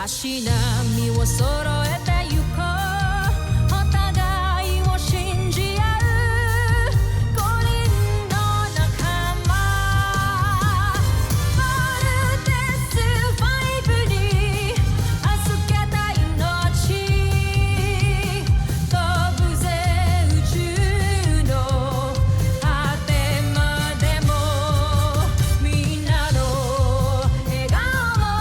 足並みを揃えてゆこうお互いを信じ合う五人の仲間まるでスファイブに預けた命飛ぶぜ宇宙の果てまでもみんなの笑顔も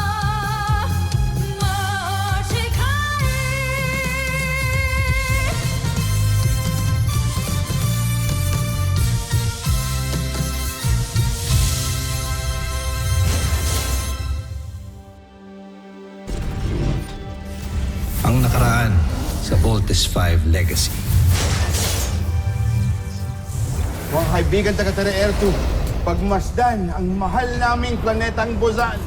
Ang nakaraan sa Voltes 5 Legacy. Mga kaibigan taga Air 2, pagmasdan ang mahal naming planetang Buzan.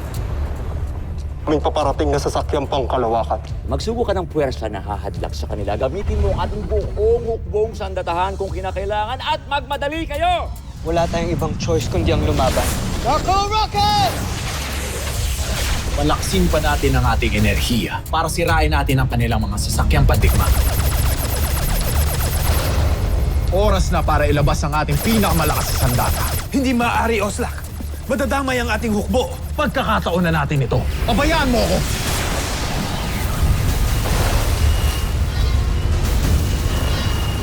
May paparating na sasakyang pangkalawakan. Magsugo ka ng puwersa na hahadlak sa kanila. Gamitin mo ang ating buong hukbong sandatahan kung kinakailangan at magmadali kayo! Wala tayong ibang choice kundi ang lumaban. Go Rocket! Palaksin pa natin ang ating enerhiya para sirain natin ang kanilang mga sasakyang pandigma. Oras na para ilabas ang ating pinakamalakas sa sandata. Hindi maaari, Oslak. Madadamay ang ating hukbo. Pagkakataon na natin ito. Pabayaan mo ako!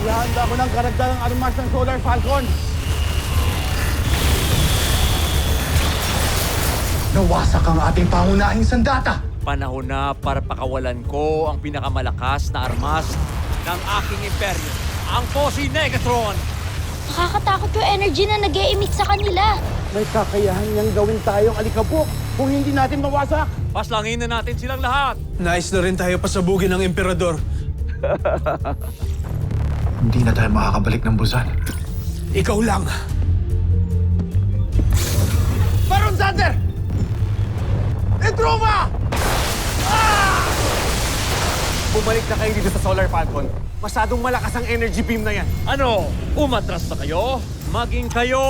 Ihanda ko ng karagdagang armas ng Solar Falcon. Nawasak ang ating pangunahing sandata. Panahon na para pakawalan ko ang pinakamalakas na armas ng aking imperyo, ang Posi Negatron! Nakakatakot yung energy na nag-e-emit sa kanila. May kakayahan niyang gawin tayong alikabok kung hindi natin mawasak. Paslangin na natin silang lahat! Nais na rin tayo pasabugin ng emperador. Hindi na tayo makakabalik ng Buzan. Ikaw lang. Baron Sander! Etruma! Bumalik na kayo dito sa Solar Falcon. Masyadong malakas ang energy beam na yan. Ano? Umatras na kayo? Maging kayo!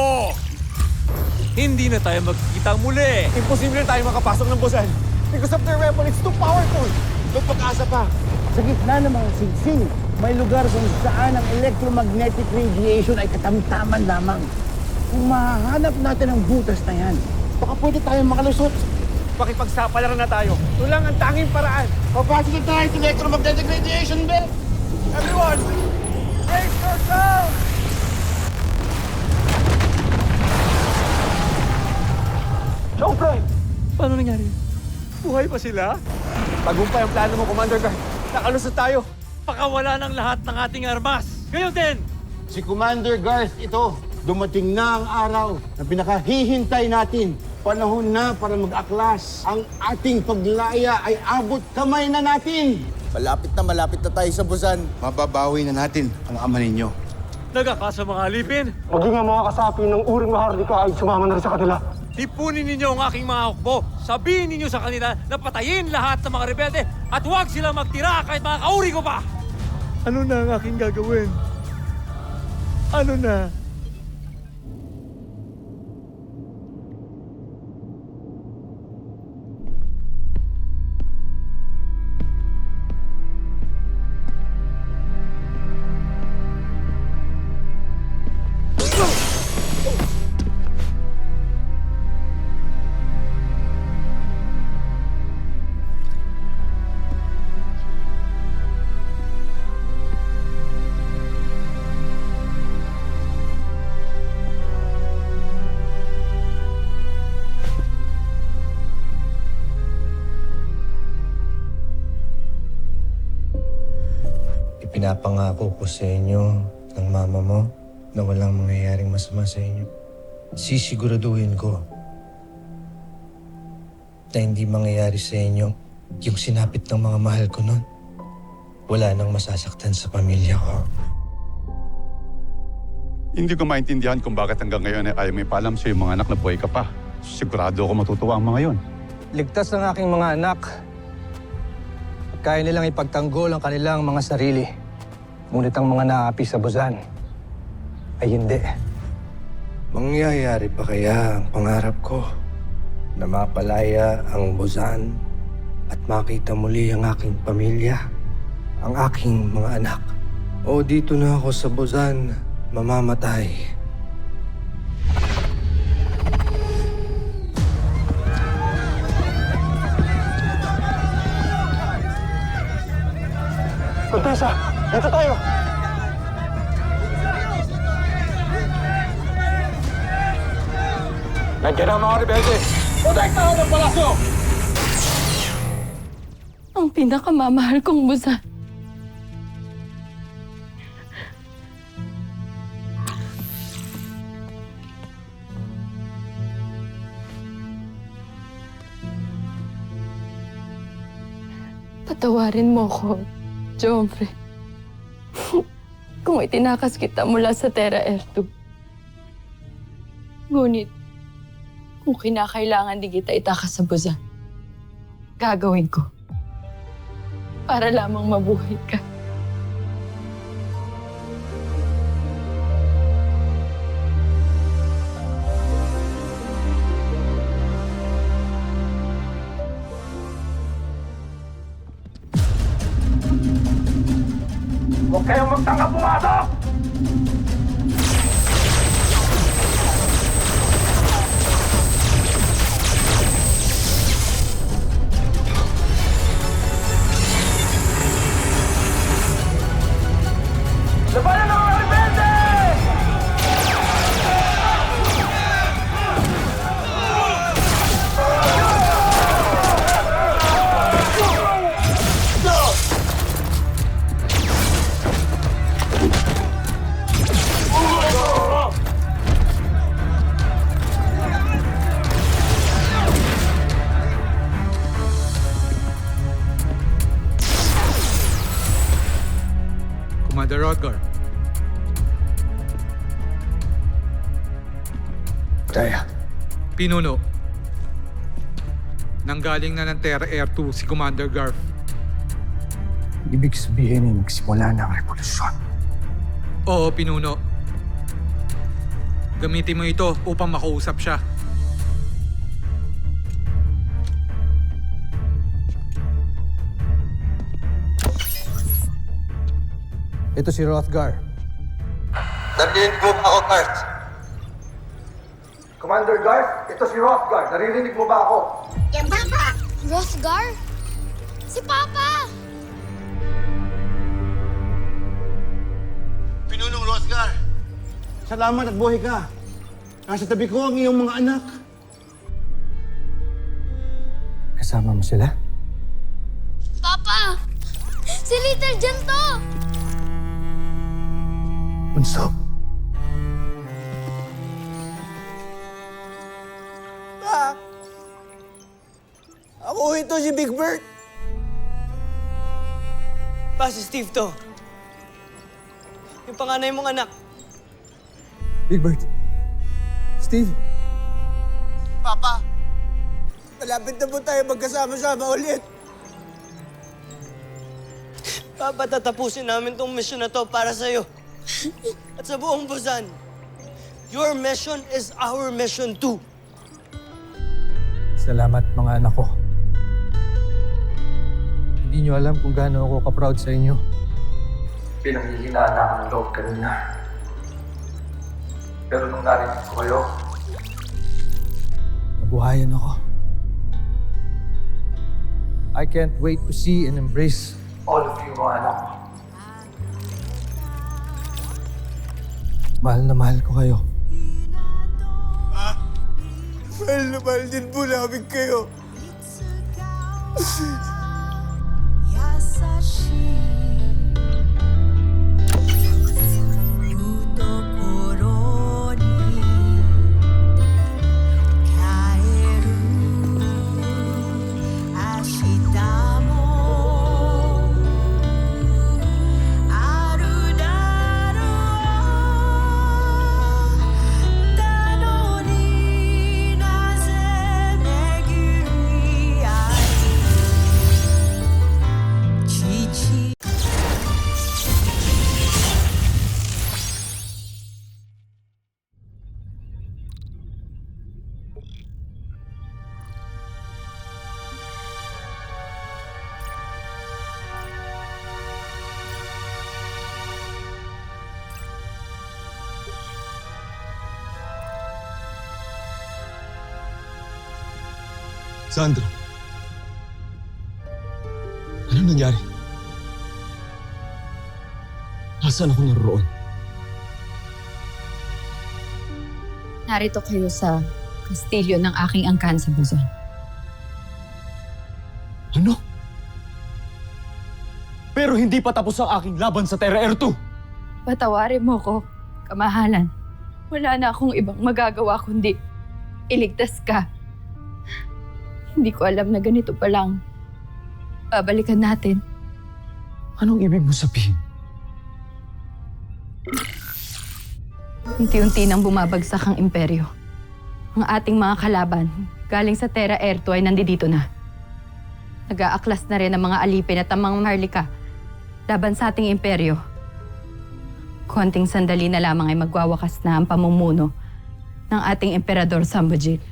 Hindi na tayo magkikita muli! Imposible tayo makapasok ng Buzan. Because of their weapon, it's too powerful. May pag-asa pa. Sa gitna ng mga singsing, may lugar kung saan ang electromagnetic radiation ay katamtaman lamang. Kung mahahanap natin ang butas na yan, baka pwede tayong makalusot. Pakipagsapalaran na tayo. Ito lang ang tanging paraan. Papasok na tayo sa electromagnetic radiation belt! Everyone, brace yourself! Showtime! Paano nangyari? Buhay pa sila? Tagumpay ang plano mo, Commander Guard. Nakalusot tayo. Pakawala ng lahat ng ating armas! Kayo din! Si Commander Garth ito, dumating na ang araw na pinakahihintay natin. Panahon na para mag-aklas. Ang ating paglaya ay abot kamay na natin. Malapit na tayo sa Buzan. Mababawi na natin ang ama ninyo. Nagakasa mga alipin! Maging ang mga kasapi ng uring mahardika ay sumama na rin sa kanila. Tipunin ninyo ang aking mga hukbo. Sabihin ninyo sa kanila na patayin lahat ng mga rebelde at huwag silang magtira kahit mga kauri ko pa! Ano na ang aking gagawin? Ano na? Pinapangako ko sa inyo ng mama mo na walang mangyayaring masama sa inyo. Sisiguraduhin ko na hindi mangyayari sa inyo yung sinapit ng mga mahal ko nun. Wala nang masasaktan sa pamilya ko. Hindi ko maintindihan kung bakit hanggang ngayon ay ayaw may paalam sa mga anak na buhay ka pa. Sigurado ako matutuwa ang mga yon. Ligtas ang aking mga anak. Kaya nilang ipagtanggol ang kanilang mga sarili. Ngunit ang mga naapi sa Buzan ay hindi. Mangyayari pa kaya ang pangarap ko na mapalaya ang Buzan at makita muli ang aking pamilya, ang aking mga anak. O dito na ako sa Buzan mamamatay. Contessa, dito tayo! Nandiyan ang mga rebelde! Protektahan ang palasyo! Ang pinakamamahal kong Buzan. Patawarin mo ko, Jomfre. Kung itinakas kita mula sa Terra Air 2. Ngunit, kung kinakailangan di kita itakas sa Buzan, gagawin ko. Para lamang mabuhay ka. Huwag kayong magtanggap pumasok! Labanan ang mga rebelde! Commander Rodgar, Daya, Pinuno. Nanggaling na ng Terra Air 2 si Commander Garf. ibig sabihin ay nagsimula na ang revolusyon. Oo, Pinuno. Gamitin mo ito upang makausap siya. Ito si Rothgar. Narinig mo ba ako, Garth? Commander Garth, ito si Rothgar. Naririnig mo ba ako? Yan, Papa! Rothgar? Si Papa! Pinunong Rothgar, salamat at buhay ka. Nasa tabi ko ang iyong mga anak. Kasama mo sila? Papa! Si Little John to! Bunso. Ako ito si Big Bird. Pa, si Steve to. Yung panganay mong anak. Big Bird. Steve. Papa, malapit na po tayo magkasama-sama ulit. Papa, tatapusin namin tong mission na to para sa'yo. At sa buong Buzan. Your mission is our mission too. Salamat mga anak ko. Hindi nyo alam kung gaano ako ka-proud sa inyo. Pinanghihinaan na ako ng loob kanina. Pero nung narinig ko kayo, nabuhayan ako. I can't wait to see and embrace all of you mga anak ko. Mahal na mahal ko kayo. Mahal na mahal din po namin kayo. Sandra. Ano nangyari? Nasaan ako naroon? Narito kayo sa kastilyo ng aking angkan sa Buzan. Ano? Pero hindi pa tapos ang aking laban sa Terra Air 2. Patawarin mo ko, kamahalan. Wala na akong ibang magagawa kundi iligtas ka. Hindi ko alam na ganito pa lang. Babalikan natin. Anong ibig mo sabihin? Unti-unti nang bumabagsak ang imperyo. Ang ating mga kalaban, galing sa Terra Air 2 ay nandito na. Nag-aaklas na rin ang mga alipin at ang mga Marlika laban sa ating imperyo. Konting sandali na lamang ay magwawakas na ang pamumuno ng ating emperador Sambojil.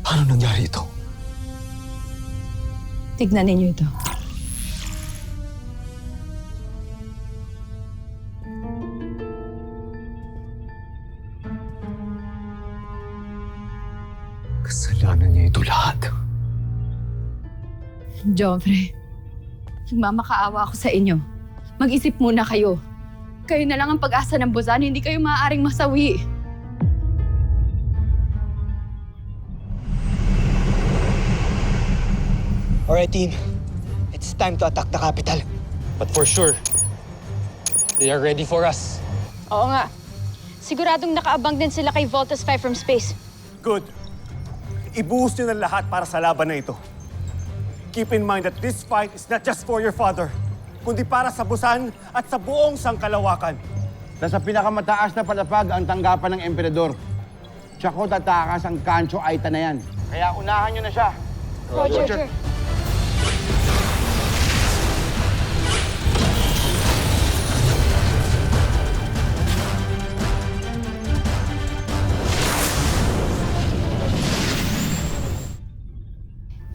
Paano nangyari ito? Tignan ninyo ito. Kasalanan niya ito lahat. Joffrey, nagmamakaawa ako sa inyo. Mag-isip muna kayo. Kayo na lang ang pag-asa ng Buzan, hindi kayo maaaring masawi. Alright, team. It's time to attack the capital. But for sure, they are ready for us. Oo nga. Siguradong nakaabang din sila kay Voltus 5 from space. Good. Ibuhos niyo ng lahat para sa laban na ito. Keep in mind that this fight is not just for your father, kundi para sa Busan at sa buong sangkalawakan. Sa pinakamataas na palapag ang tanggapan ng emperador. Tsako tatakas ang Kancho Aita na yan. Kaya unahan nyo na siya. Roger.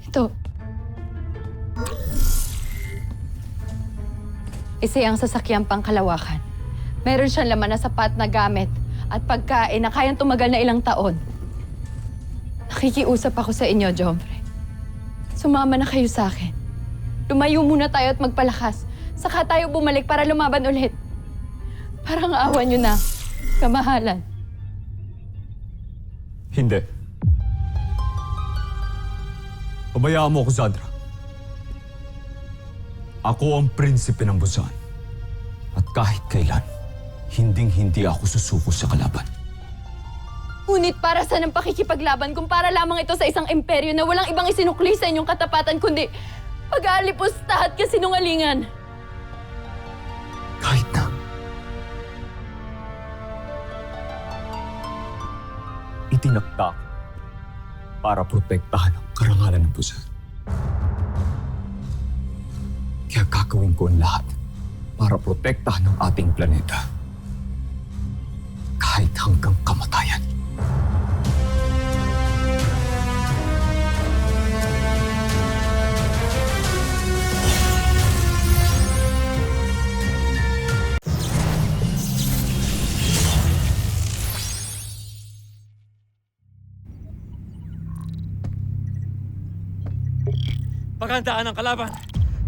Ito. Isa ang sasakyang pangkalawakan. Meron siyang laman na sapat na gamit at pagkain na kayang tumagal na ilang taon. Nakikiusap ako sa inyo, Joffrey. Sumama na kayo sa akin. Lumayo muna tayo at magpalakas. Saka tayo bumalik para lumaban ulit. Parang awa nyo na, kamahalan. Hindi. Pabayaan mo ako, Sandra. Ako ang prinsipe ng Busan. At kahit kailan, hinding-hindi ako susuko sa kalaban. Ngunit para saan ang pakikipaglaban kung para lamang ito sa isang imperyo na walang ibang isinukli sa inyong katapatan kundi pag-aalipusta at kasinungalingan? Kahit na. Itinakda ko para protektahan ang karangalan ng Busan. Kaya gagawin ko ang lahat para protektahan ang ating planeta. Kahit hanggang kamatayan. Paghandaan ang kalaban.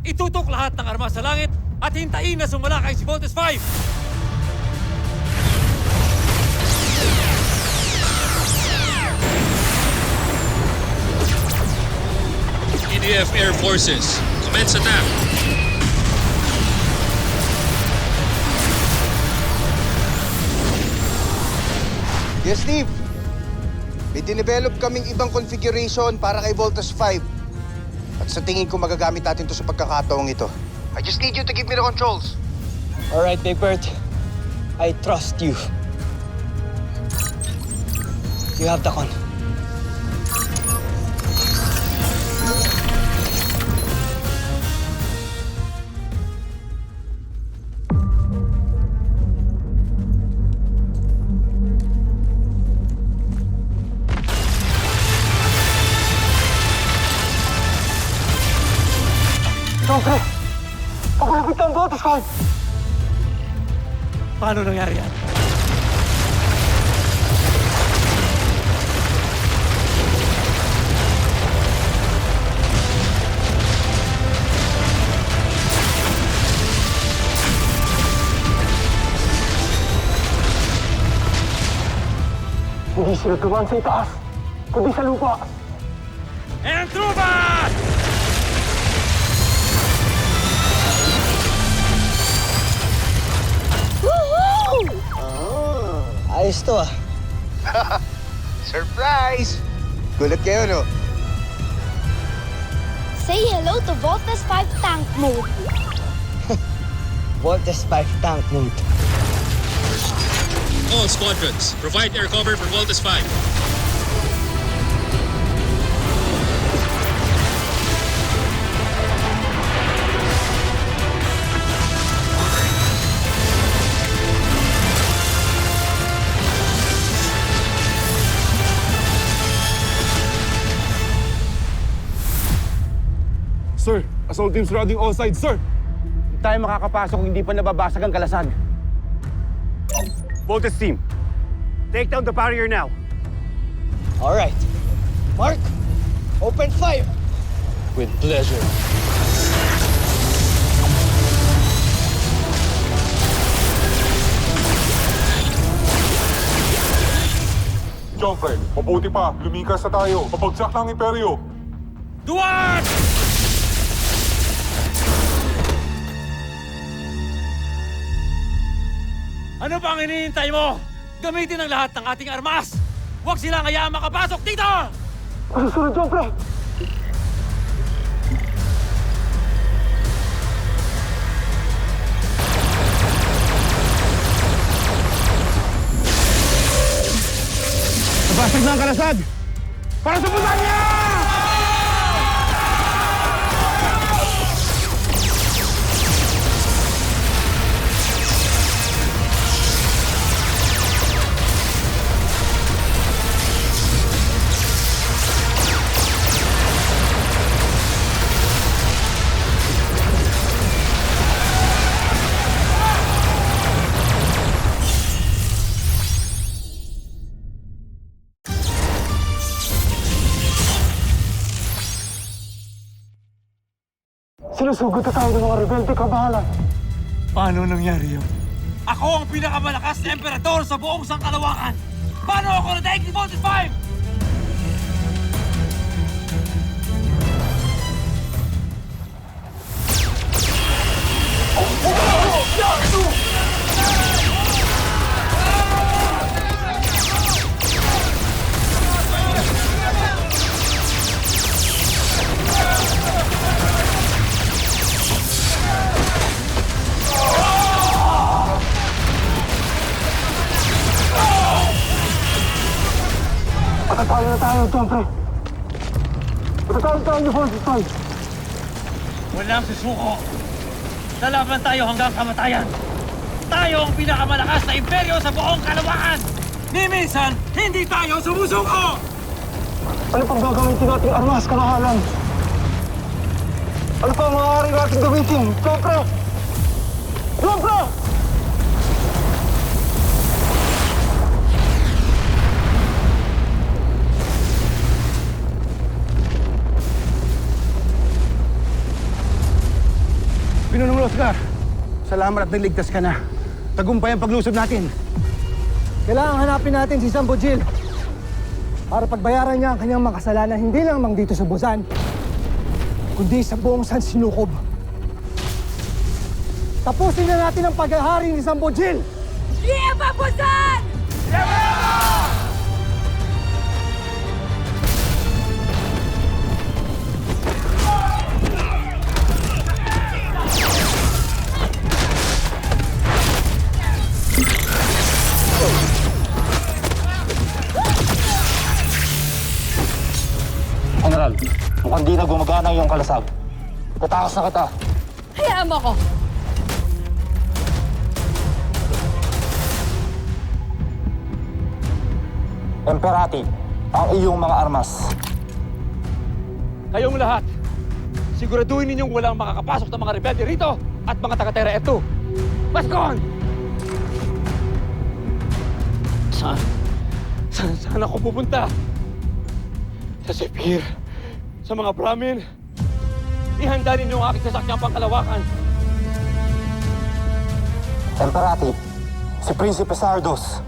Itutok lahat ng armas sa langit at hintayin na sumalakay si Voltus 5! EDF Air Forces, commence attack. Yes, Steve. May dinevelop kaming ibang configuration para kay Voltus 5. At sa tingin ko magagamit natin to sa pagkakataong ito. I just need you to give me the controls. Alright, Big Bird. I trust you. You have the con. Joffrey! Pagulapit ang Voltus 5! Paano nangyari yan? sila dumaan sa itaas, kundi sa lupa. And Truman! Ayos to ah. Surprise! Gulat kayo, no? Say hello to Voltes 5 tank mode. Voltes 5 tank mode. All squadrons, provide air cover for Voltes 5. Sir, assault teams routing all sides, sir. Hindi tayo makakapasok kung hindi pa nababasag ang kalasag. Voltes team, take down the barrier now. All right. Mark, open fire. With pleasure. Joffrey, mabuti pa. Lumikas na tayo. Papagsak ng Imperyo. Duwag! Ano pang hinihintay mo? Gamitin ang lahat ng ating armas! Huwag silang hayaan makapasok dito! Susunod, Joffrey! Nabasag na ang kalasag! Para sa Butanya! Sinusugod na tayo ng mga rebelde, kabahalan. Paano nangyari yun? Ako ang pinakamalakas na emperador sa buong sangkalawakan! Paano ako nadaig ni Voltes 5? Patatalo na tayo, Joffrey. Patatalo tayo ni Voltes 5. Walang susuko. Lalaban tayo hanggang kamatayan. Tayo ang pinakamalakas na imperyo sa buong kalawakan. Ni minsan, hindi tayo sumusuko! Ano pang gagamitin nating armas, kabahalan? Ano pa ang maaaring nating gamitin? Joffrey! Joffrey! Pinunong Oscar, salamat at naligtas ka na. Tagumpay ang paglusob natin. Kailangan hanapin natin si Sambo Jill para pagbayaran niya ang kanyang mga kasalanan hindi lamang dito sa Busan, kundi sa buong San Sinukob. Tapusin na natin ang paghahari ni Sambo Jill! Viva Busan! General, mukhang di na gumagana yung kalasag. Tatakas na kita. Hayaan mo ko! Emperati, ang iyong mga armas. Kayong lahat, siguraduhin ninyong walang makakapasok ng mga rebelde rito at mga taga-Terra F2. Baskon! Saan ako pupunta? Sa Zephyr, sa mga Brahmin. Ihanda ninyo ang aking sasakyang pangkalawakan. Emperati, si Prinsipe Sardos.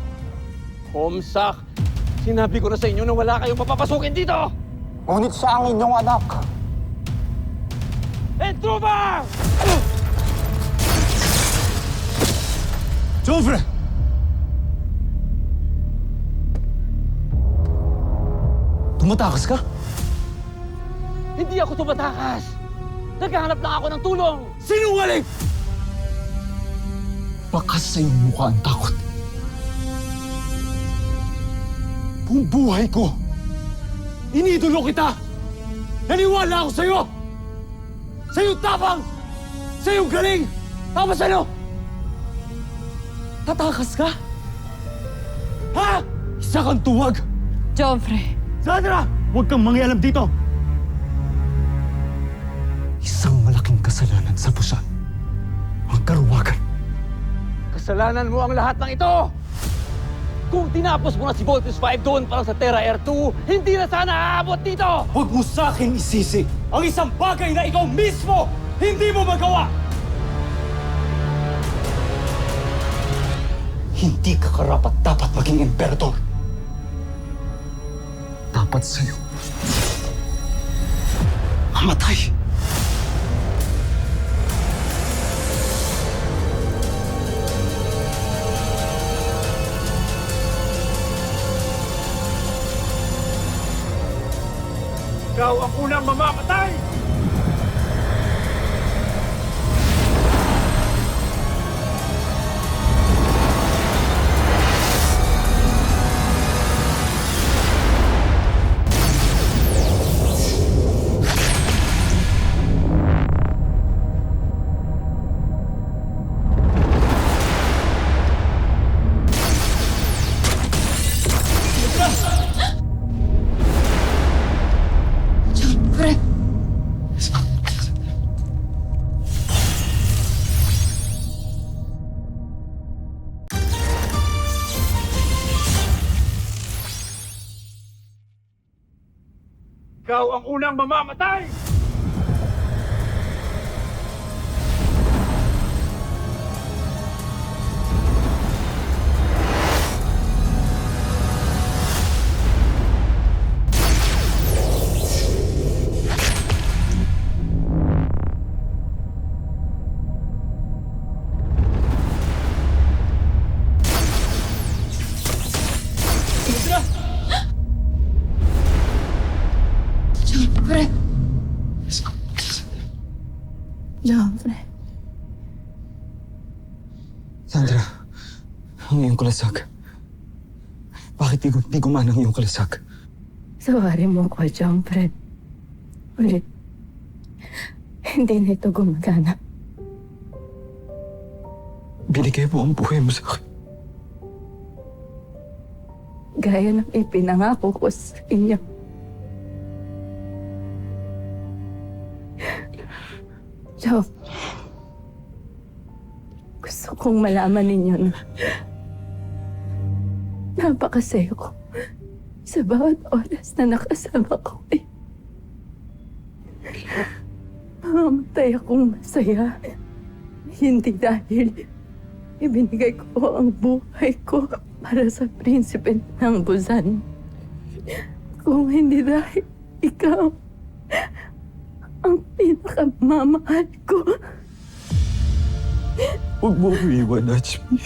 Homsak, Sinabi ko na sa inyo na wala kayong mapapasukin dito! Ngunit siya ang inyong anak. Intruder! Joffre! Tumatakas ka? Hindi ako tumatakas! Naghahanap lang ako ng tulong! Sinungaling! Bakas sa iyong mukha ang takot. Buong buhay ko, inidolo kita! Naniwala ako sa'yo! Sa'yo tapang! Sa'yo galing! Tapos ano? Tatakas ka? Ha? Isa kang tuwag! Joffre, Sandra! Huwag kang mangialam dito! Isang malaking kasalanan sa Busan. Ang karuwagan. Kasalanan mo ang lahat ng ito! Kung tinapos mo na si Voltes 5 doon para sa Terra Air 2, hindi na sana aabot dito! Huwag mo sa akin isisi ang isang bagay na ikaw mismo hindi mo magawa! Hindi ka karapat-dapat maging emperador. Dapat sa'yo mamatay. Ikaw ang unang mamamatay! Joffre, Ikaw ang unang mamamatay! Joffre. Joffre. Sandra, ang iyong kalasag. Bakit di gumana ang iyong kalasag? Sawarin mo ko, Joffre. Ulit. Hindi na ito gumagana. Binigay mo ang buhay mo sa akin. Gaya ng ipinangako ko sa inyo. Joff, gusto kong malaman ninyo na napakasaya ko sa bawat oras na nakasama ko. Mamatay akong masaya. Hindi dahil ibinigay ko ang buhay ko para sa prinsipe ng Busan. Kung hindi dahil ikaw ang pinakamamahal ko. Huwag mo ko iwan, Nachmi.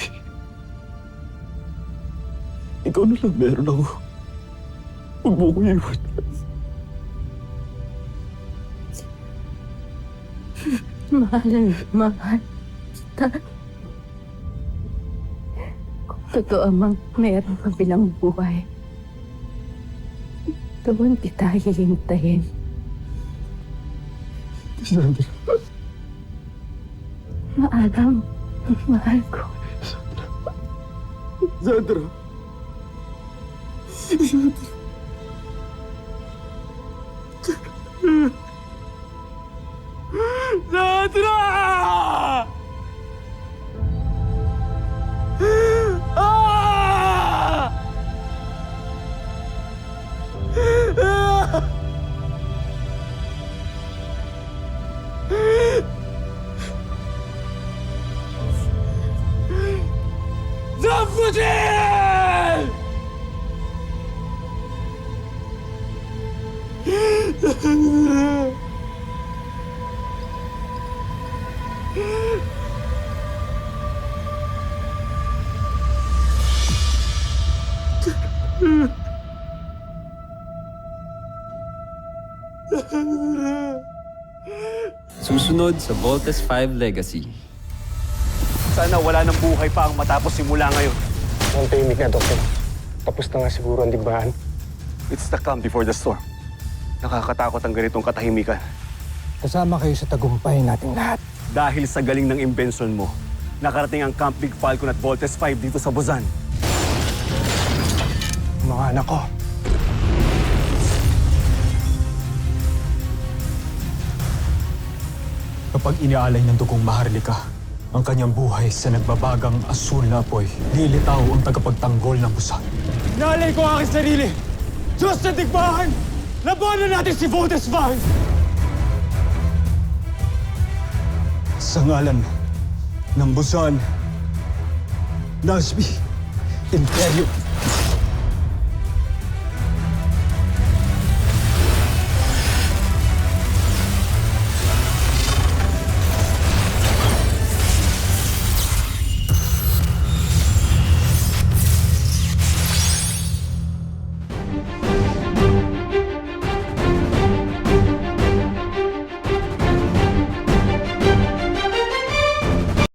Ikaw na lang meron ako. Huwag mo ko iwan. Mahal na mahal kita. Kung totoo mang meron ka bilang buhay, doon kita hihintayin. Sandra. Maalam, mahal ko. Sandra. Sandra! Ah! Zafutin! Susunod sa Voltes 5 Legacy. Sana wala ng buhay pa ang matapos simula ngayon. Ang tahimik na, Doktor. Tapos na nga siguro ang digmaan. It's the calm before the storm. Nakakatakot ang ganitong katahimikan. Kasama kayo sa tagumpay nating lahat. Dahil sa galing ng imbensyon mo, nakarating ang Camp Big Falcon at Voltes 5 dito sa Buzan. Mga anak ko. Kapag inialay ng dugong Maharlika ang kanyang buhay sa nagbabagang asul na apoy, lilitaw ang tagapagtanggol ng Busan. Nalay ko ang aking sarili! Diyos na digmaan! Labanan natin si Voltes 5! Sa ngalan ng Busan, Nasby, Imperyo,